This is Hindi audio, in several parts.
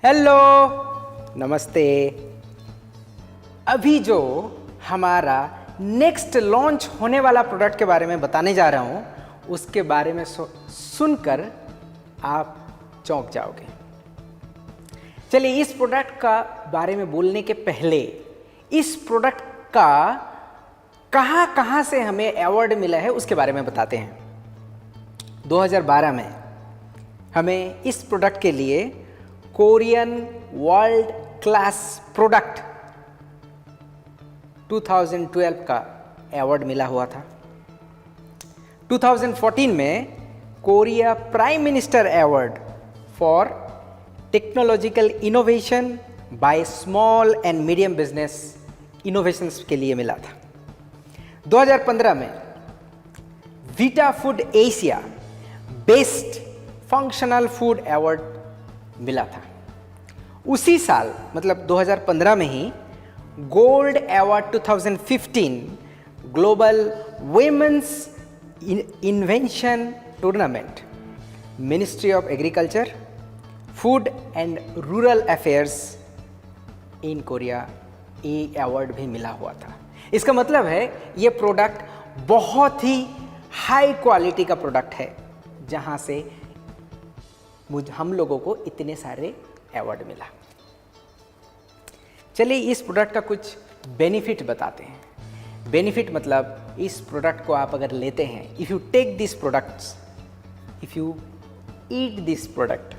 हेलो, नमस्ते। अभी जो हमारा नेक्स्ट लॉन्च होने वाला प्रोडक्ट के बारे में बताने जा रहा हूँ, उसके बारे में सुनकर आप चौंक जाओगे। चलिए, इस प्रोडक्ट का बारे में बोलने के पहले इस प्रोडक्ट का कहाँ से हमें अवार्ड मिला है उसके बारे में बताते हैं। 2012 में हमें इस प्रोडक्ट के लिए कोरियन वर्ल्ड क्लास प्रोडक्ट 2012 का अवार्ड मिला हुआ था। 2014 में Korea prime minister award for technological innovation by small and medium business innovations के लिए मिला था। 2015 में Vita food Asia best functional food award मिला था। उसी साल मतलब 2015 में ही gold award 2015 global women's invention tournament ministry of agriculture food and rural affairs in Korea ये अवार्ड भी मिला हुआ था। इसका मतलब है ये प्रोडक्ट बहुत ही हाई क्वालिटी का प्रोडक्ट है, जहां से हम लोगों को इतने सारे अवार्ड मिला। चलिए, इस प्रोडक्ट का कुछ बेनिफिट बताते हैं। बेनिफिट मतलब इस प्रोडक्ट को आप अगर लेते हैं, if you take this products, if you eat this product,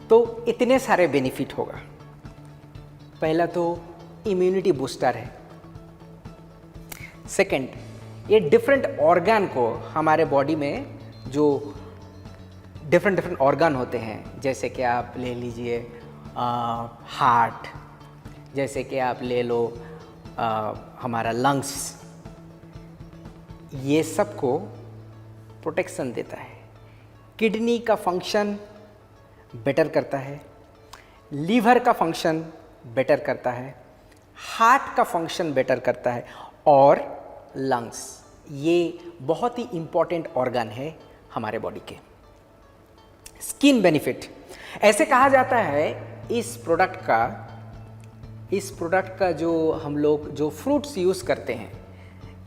तो इतने सारे बेनिफिट होगा। पहला तो इम्यूनिटी बूस्टर है। सेकंड, ये डिफरेंट ऑर्गन को हमारे बॉडी में जो डिफरेंट ऑर्गन होते हैं, जैसे कि आप ले लीजिए हार्ट, जैसे कि आप ले लो हमारा लंग्स, ये सब को प्रोटेक्शन देता है। किडनी का फंक्शन बेटर करता है, लीवर का फंक्शन बेटर करता है, हार्ट का फंक्शन बेटर करता है, और लंग्स, ये बहुत ही इम्पॉर्टेंट ऑर्गन है हमारे बॉडी के। स्किन बेनिफिट, ऐसे कहा जाता है इस प्रोडक्ट का जो हम लोग जो फ्रूट्स यूज़ करते हैं,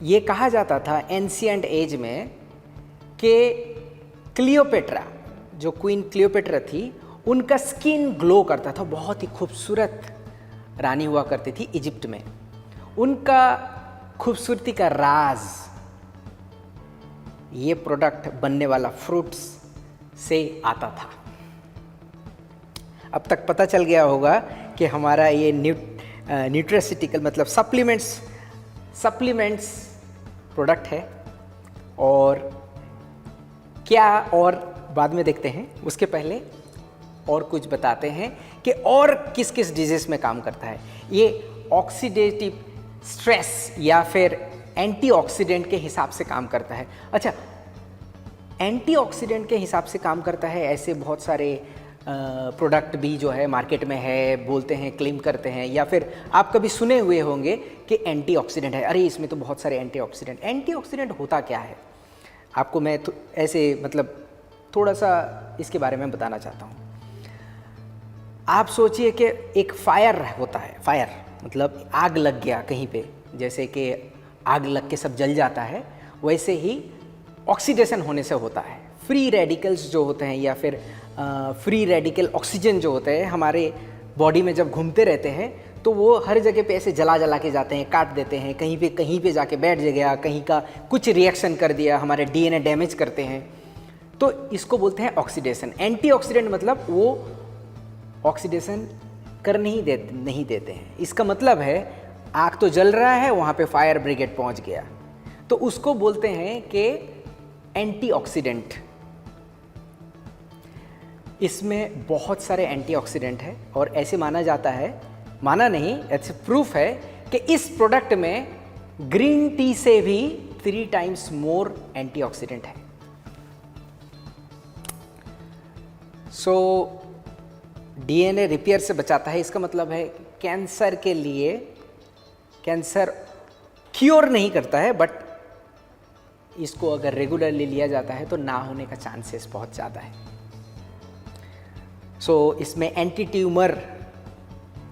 ये कहा जाता था एंशिएंट एज में कि क्लियोपेट्रा, जो क्वीन क्लियोपेट्रा थी, उनका स्किन ग्लो करता था, बहुत ही खूबसूरत रानी हुआ करती थी इजिप्ट में। उनका खूबसूरती का राज ये प्रोडक्ट बनने वाला फ्रूट्स से आता था। अब तक पता चल गया होगा कि हमारा ये न्यूट्रास्यूटिकल मतलब सप्लीमेंट्स प्रोडक्ट है, और क्या और बाद में देखते हैं। उसके पहले और कुछ बताते हैं कि और किस किस डिजीज़ में काम करता है। ये ऑक्सीडेटिव स्ट्रेस या फिर एंटीऑक्सीडेंट के हिसाब से काम करता है। अच्छा, एंटीऑक्सीडेंट के हिसाब से काम करता है, ऐसे बहुत सारे प्रोडक्ट भी जो है मार्केट में है, बोलते हैं, क्लेम करते हैं, या फिर आप कभी सुने हुए होंगे कि एंटीऑक्सीडेंट है, अरे इसमें तो बहुत सारे एंटीऑक्सीडेंट होता क्या है, आपको मैं ऐसे मतलब थोड़ा सा इसके बारे में बताना चाहता हूँ। आप सोचिए कि एक फायर होता है, फायर मतलब आग लग गया कहीं पे, जैसे कि आग लग के सब जल जाता है, वैसे ही ऑक्सीडेशन होने से होता है। फ्री रेडिकल्स जो होते हैं या फिर फ्री रेडिकल ऑक्सीजन जो होते हैं हमारे बॉडी में जब घूमते रहते हैं, तो वो हर जगह पे ऐसे जला के जाते हैं, काट देते हैं, कहीं पे जाके बैठ गया, कहीं का कुछ रिएक्शन कर दिया, हमारे डीएनए डैमेज करते हैं, तो इसको बोलते हैं ऑक्सीडेशन। एंटीऑक्सीडेंट मतलब वो ऑक्सीडेशन कर नहीं देते हैं। इसका मतलब है आग तो जल रहा है, वहाँ पे फायर ब्रिगेड पहुँच गया, तो उसको बोलते हैं कि एंटीऑक्सीडेंट। इसमें बहुत सारे एंटीऑक्सीडेंट है, और ऐसे माना जाता है, माना नहीं, ऐसे प्रूफ है कि इस प्रोडक्ट में ग्रीन टी से भी 3 टाइम्स मोर एंटीऑक्सीडेंट है। सो डीएनए रिपेयर से बचाता है। इसका मतलब है कैंसर के लिए, कैंसर क्योर नहीं करता है, बट इसको अगर रेगुलरली लिया जाता है तो ना होने का चांसेस बहुत ज़्यादा है। सो इसमें एंटी ट्यूमर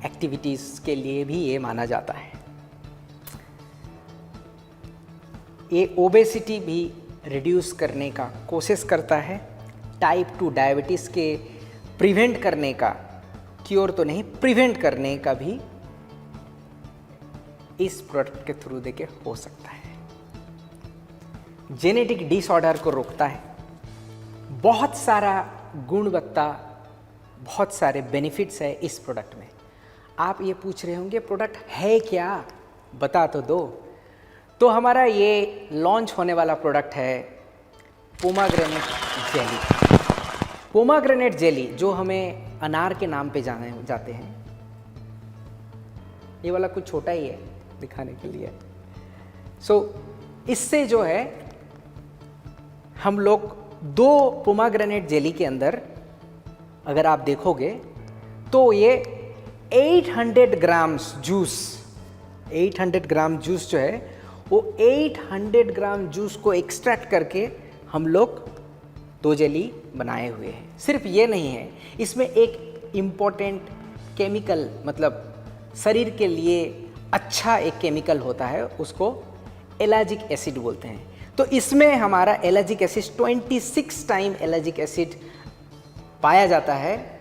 एक्टिविटीज़ के लिए भी ये माना जाता है। ये ओबेसिटी भी रिड्यूस करने का कोशिश करता है, टाइप 2 डायबिटीज़ के प्रिवेंट करने का, क्योर तो नहीं प्रिवेंट करने का भी इस प्रोडक्ट के थ्रू देके हो सकता है। जेनेटिक डिसऑर्डर को रोकता है, बहुत सारा गुणवत्ता, बहुत सारे बेनिफिट्स है इस प्रोडक्ट में। आप ये पूछ रहे होंगे प्रोडक्ट है क्या, बता तो दो। तो हमारा ये लॉन्च होने वाला प्रोडक्ट है पोमाग्रेनेट जेली। पोमाग्रेनेट जेली जो हमें अनार के नाम पे जाने जाते हैं, ये वाला कुछ छोटा ही है दिखाने के लिए। इससे जो है हम लोग 2 पोमाग्रेनेट जेली के अंदर अगर आप देखोगे तो ये 800 ग्राम्स जूस, 800 ग्राम जूस जो है वो 800 ग्राम जूस को एक्सट्रैक्ट करके हम लोग 2 जेली बनाए हुए हैं। सिर्फ ये नहीं है, इसमें एक इम्पोर्टेंट केमिकल, मतलब शरीर के लिए अच्छा एक केमिकल होता है, उसको एलाजिक एसिड बोलते हैं। तो इसमें हमारा ellagic acid 26 time ellagic acid पाया जाता है।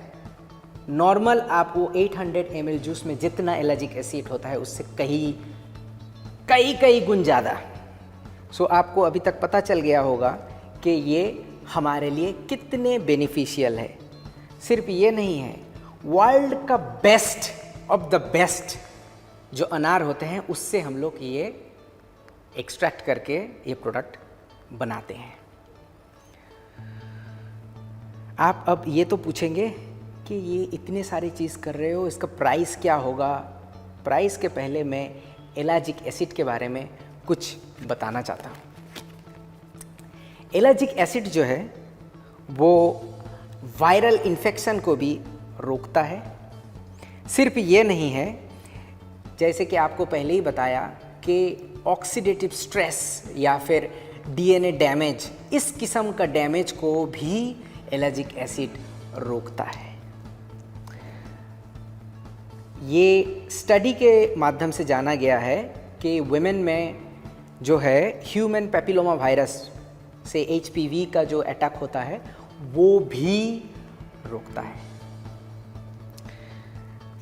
नॉर्मल आप वो 800 ml जूस में जितना एलाजिक एसिड होता है उससे कई गुण ज़्यादा। आपको अभी तक पता चल गया होगा कि ये हमारे लिए कितने बेनिफिशियल है। सिर्फ ये नहीं है, वर्ल्ड का बेस्ट ऑफ द बेस्ट जो अनार होते हैं उससे हम लोग ये एक्सट्रैक्ट करके ये प्रोडक्ट बनाते हैं। आप अब ये तो पूछेंगे कि ये इतने सारी चीज़ कर रहे हो, इसका प्राइस क्या होगा। प्राइस के पहले मैं एलाजिक एसिड के बारे में कुछ बताना चाहता हूँ। एलाजिक एसिड जो है वो वायरल इन्फेक्शन को भी रोकता है। सिर्फ ये नहीं है, जैसे कि आपको पहले ही बताया कि ऑक्सीडेटिव स्ट्रेस या फिर डीएनए डैमेज, इस किस्म का डैमेज को भी एलाजिक एसिड रोकता है। ये स्टडी के माध्यम से जाना गया है कि वुमेन में जो है ह्यूमन पैपिलोमा वायरस से HPV का जो अटैक होता है वो भी रोकता है।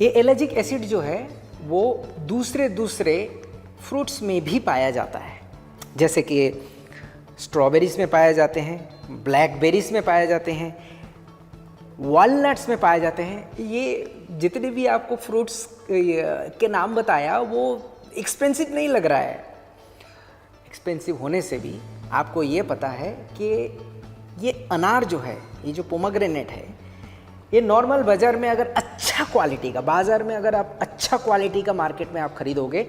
ये एलाजिक एसिड जो है वो दूसरे फ्रूट्स में भी पाया जाता है, जैसे कि स्ट्रॉबेरीज में पाए जाते हैं, ब्लैकबेरीज में पाए जाते हैं, वॉलनट्स में पाए जाते हैं। ये जितने भी आपको फ्रूट्स के नाम बताया वो एक्सपेंसिव नहीं लग रहा है। एक्सपेंसिव होने से भी आपको ये पता है कि ये अनार जो है, ये जो पोमाग्रेनेट है, ये नॉर्मल बाज़ार में अगर अच्छा क्वालिटी का, बाज़ार में अगर आप अच्छा क्वालिटी का मार्केट में आप ख़रीदोगे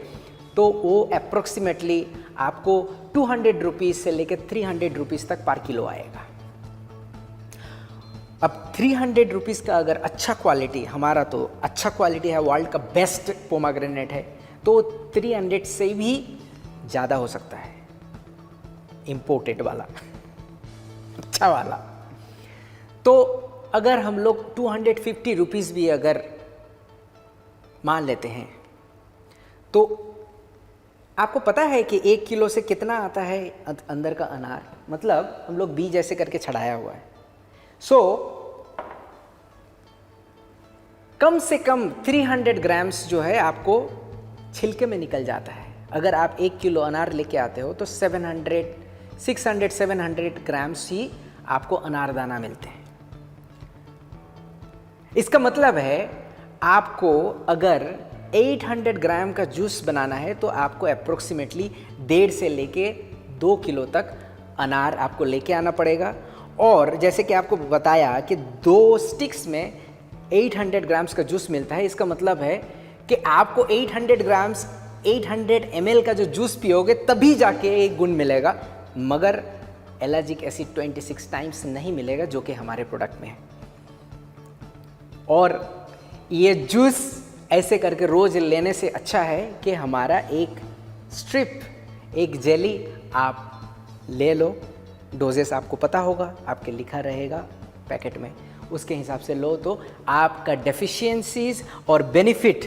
तो वो अप्रोक्सीमेटली आपको 200 रुपीज़ से लेकर 300 रुपीज़ तक पर किलो आएगा। अब 300 रुपीज़ का अगर अच्छा क्वालिटी, हमारा तो अच्छा क्वालिटी है, वर्ल्ड का बेस्ट पोमाग्रेनेट है, तो 300 से भी ज़्यादा हो सकता है, इम्पोर्टेड वाला अच्छा वाला। तो अगर हम लोग 250 रुपीज़ भी अगर मान लेते हैं तो आपको पता है कि 1 किलो से कितना आता है अंदर का अनार, मतलब हम लोग बीज ऐसे करके छड़ाया हुआ है। कम से कम 300 ग्राम्स जो है आपको छिलके में निकल जाता है। अगर आप 1 किलो अनार लेके आते हो तो 600-700 ग्राम्स ही आपको अनारदाना मिलते हैं। इसका मतलब है आपको अगर 800 ग्राम का जूस बनाना है तो आपको अप्रोक्सीमेटली 1.5 से लेके 2 किलो तक अनार आपको लेके आना पड़ेगा। और जैसे कि आपको बताया कि 2 स्टिक्स में 800 ग्राम्स का जूस मिलता है, इसका मतलब है कि आपको 800 ग्राम्स 800 ml का जो जूस पियोगे तभी जाके एक गुण मिलेगा, मगर एलाजिक एसिड 26 टाइम्स नहीं मिलेगा जो कि हमारे प्रोडक्ट में है। और ये जूस ऐसे करके रोज लेने से अच्छा है कि हमारा एक स्ट्रिप, एक जेली आप ले लो, डोजेस आपको पता होगा, आपके लिखा रहेगा पैकेट में, उसके हिसाब से लो तो आपका डेफिशिएंसीज और बेनिफिट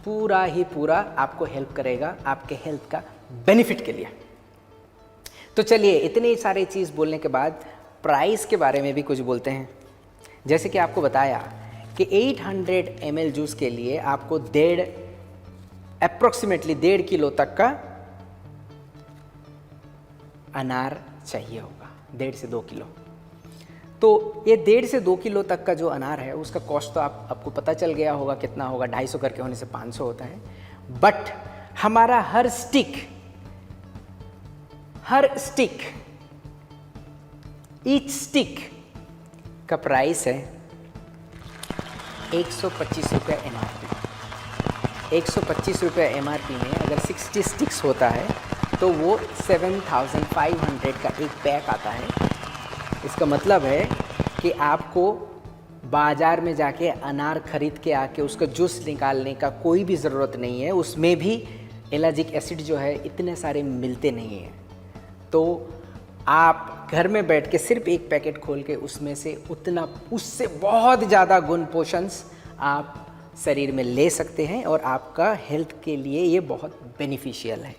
पूरा ही पूरा आपको हेल्प करेगा आपके हेल्थ का बेनिफिट के लिए। तो चलिए, इतने सारे चीज़ बोलने के बाद प्राइस के बारे में भी कुछ बोलते हैं। जैसे कि आपको बताया कि 800 ml जूस के लिए आपको अप्रॉक्सीमेटली 1.5 किलो तक का अनार चाहिए होगा, 1.5 से 2 किलो। तो ये 1.5 से 2 किलो तक का जो अनार है उसका कॉस्ट तो आपको पता चल गया होगा कितना होगा, 250 करके होने से 500 होता है। बट हमारा हर स्टिक ईच स्टिक का प्राइस है 125 रुपये MRP। 125 रुपये MRP में अगर 60 स्टिक्स होता है तो वो 7500 का एक पैक आता है। इसका मतलब है कि आपको बाज़ार में जाके अनार खरीद के आके उसका जूस निकालने का कोई भी ज़रूरत नहीं है। उसमें भी एलाजिक एसिड जो है इतने सारे मिलते नहीं हैं। तो आप घर में बैठ के सिर्फ एक पैकेट खोल के उसमें से उससे बहुत ज़्यादा गुण पोषण्स आप शरीर में ले सकते हैं और आपका हेल्थ के लिए ये बहुत बेनिफिशियल है।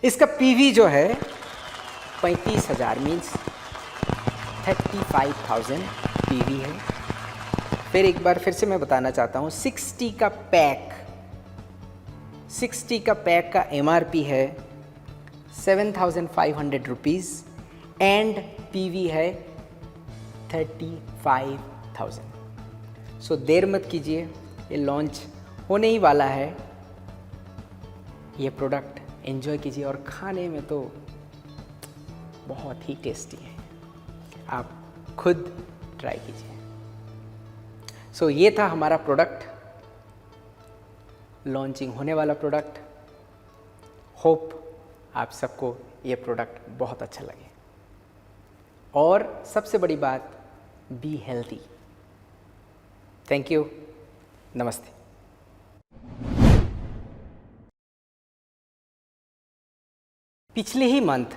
इसका पीवी जो है 35,000 मीन्स 35,000 पीवी है। फिर एक बार फिर से मैं बताना चाहता हूँ, 60 का पैक का MRP है 7,500 रुपीज़ एंड पीवी है 35,000। सो देर मत कीजिए, ये लॉन्च होने ही वाला है। ये प्रोडक्ट एंजॉय कीजिए और खाने में तो बहुत ही टेस्टी है, आप खुद ट्राई कीजिए। सो ये था हमारा प्रोडक्ट, लॉन्चिंग होने वाला प्रोडक्ट। होप आप सबको ये प्रोडक्ट बहुत अच्छा लगे और सबसे बड़ी बात, बी हेल्थी। थैंक यू, नमस्ते। पिछले ही मंथ